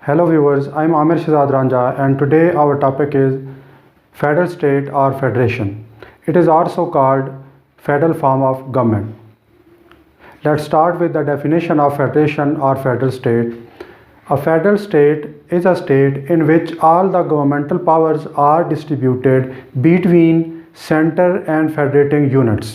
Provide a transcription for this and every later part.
Hello viewers, I am Amir Shahzad Ranja and today our topic is federal state or federation. It is also called federal form of government. Let's start with the definition of federation or federal state. A federal state is a state in which all the governmental powers are distributed between center and federating units.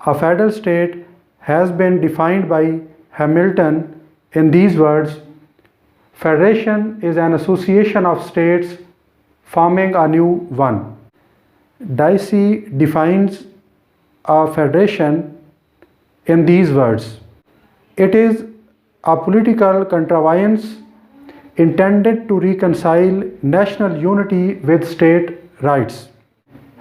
A federal state has been defined by Hamilton in these words: Federation is an association of states forming a new one. Dicey defines a federation in these words: It is a political contrivance intended to reconcile national unity with state rights.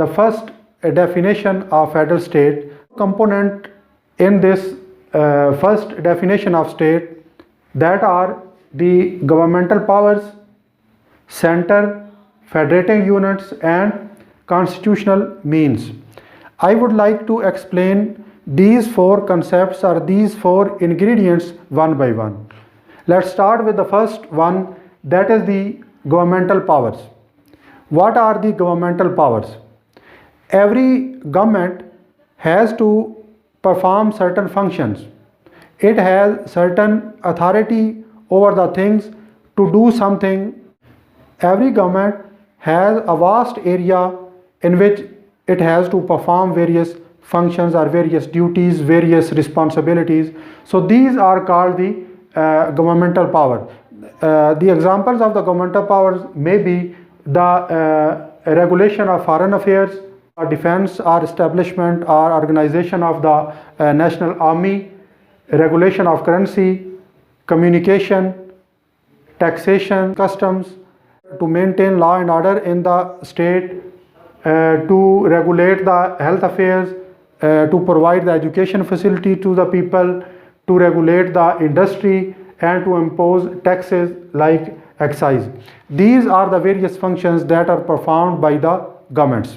the first definition of federal state. Component in this first definition of state, that are the governmental powers, center, federating units and constitutional means. I would like to explain these four concepts or these four ingredients one by one. Let's start with the first one, that is the governmental powers. What are the governmental powers? Every government has to perform certain functions. It has certain authority over the things to do something. Every government has a vast area in which it has to perform various functions or various duties, various responsibilities. So these are called the governmental power. The examples of the governmental powers may be the regulation of foreign affairs, defense or establishment or organization of the national army, regulation of currency, communication, taxation, customs, to maintain law and order in the state, to regulate the health affairs, to provide the education facility to the people, to regulate the industry, and to impose taxes like excise. These are the various functions that are performed by the governments.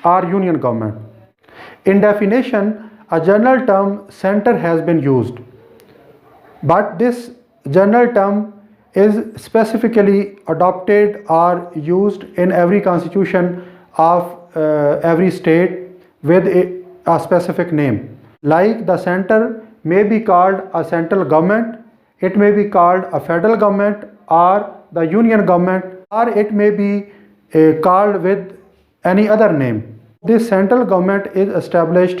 or union government. In definition, a general term center has been used, but this general term is specifically adopted or used in every constitution of every state with a specific name. Like the center may be called a central government, it may be called a federal government or the union government, or it may be called with any other name. This central government is established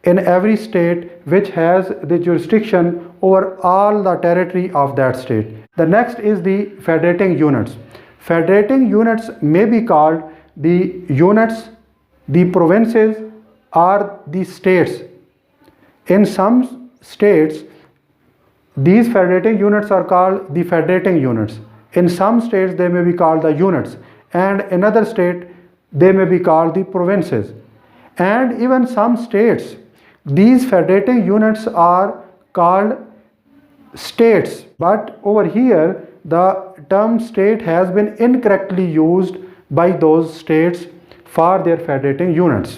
in every state which has the jurisdiction over all the territory of that state. The next is the federating units. Federating units may be called the units, the provinces, or the states. In some states, these federating units are called the federating units. In some states, they may be called the units, and in other state, they may be called the provinces. And even some states, these federating units are called states. But over here, the term state has been incorrectly used by those states for their federating units.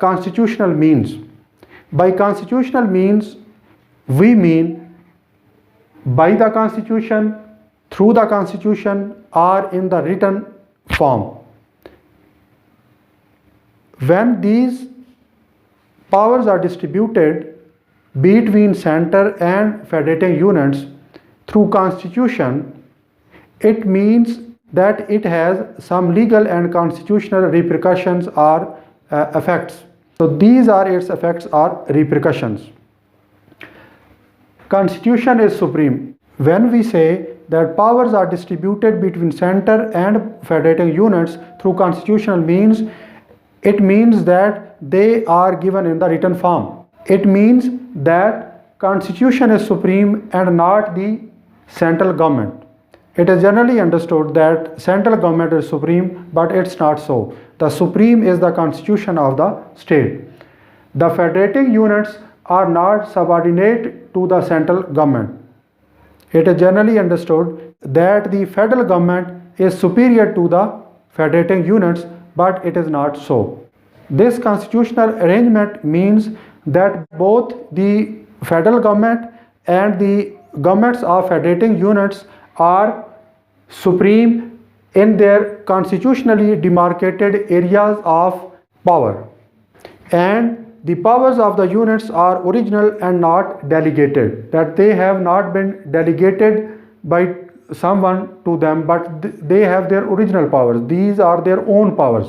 constitutional means. By constitutional means, we mean by the constitution, through the constitution, or in the written form. When these powers are distributed between center and federating units through constitution, it means that it has some legal and constitutional repercussions or effects. So these are its effects or repercussions. Constitution is supreme. When we say that powers are distributed between center and federating units through constitutional means, it means that they are given in the written form. It means that constitution is supreme and not the central government. It is generally understood that central government is supreme, but it's not so. The supreme is the constitution of the state. The federating units are not subordinate to the central government. It is generally understood that the federal government is superior to the federating units, but it is not so. This constitutional arrangement means that both the federal government and the governments of federating units are supreme in their constitutionally demarcated areas of power, and the powers of the units are original and not delegated, that they have not been delegated by someone to them, but they have their original powers. These are their own powers.